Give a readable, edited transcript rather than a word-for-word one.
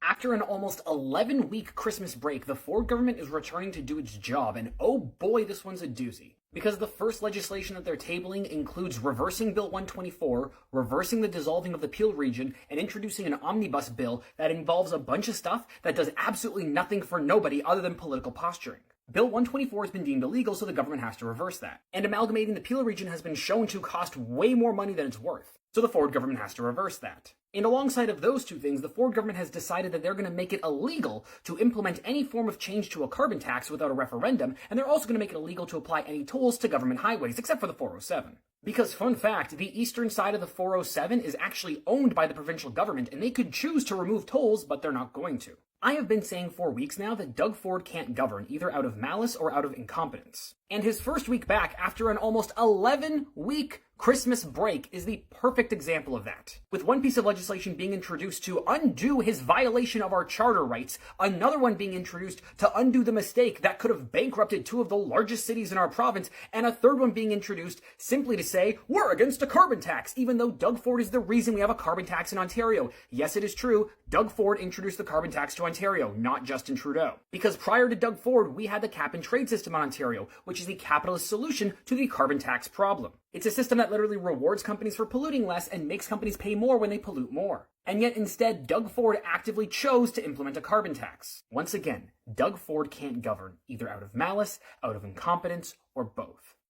After an almost 11-week Christmas break, the Ford government is returning to do its job, and oh boy, this one's a doozy. Because the first legislation that they're tabling includes reversing Bill 124, reversing the dissolving of the Peel region, and introducing an omnibus bill that involves a bunch of stuff that does absolutely nothing for nobody other than political posturing. Bill 124 has been deemed illegal, so the government has to reverse that. And amalgamating the Peel region has been shown to cost way more money than it's worth, so the Ford government has to reverse that. And alongside of those two things, the Ford government has decided that they're going to make it illegal to implement any form of change to a carbon tax without a referendum, and they're also going to make it illegal to apply any tolls to government highways, except for the 407. Because, fun fact, the eastern side of the 407 is actually owned by the provincial government, and they could choose to remove tolls, but they're not going to. I have been saying for weeks now that Doug Ford can't govern, either out of malice or out of incompetence. And his first week back, after an almost 11-week Christmas break, is the perfect example of that. With one piece of legislation being introduced to undo his violation of our charter rights, another one being introduced to undo the mistake that could have bankrupted two of the largest cities in our province, and a third one being introduced simply to say, we're against a carbon tax, even though Doug Ford is the reason we have a carbon tax in Ontario. Yes, it is true, Doug Ford introduced the carbon tax to Ontario, not Justin Trudeau. Because prior to Doug Ford, we had the cap and trade system in Ontario, which is the capitalist solution to the carbon tax problem. It's a system that literally rewards companies for polluting less and makes companies pay more when they pollute more. And yet instead, Doug Ford actively chose to implement a carbon tax. Once again, Doug Ford can't govern, either out of malice, out of incompetence, or both.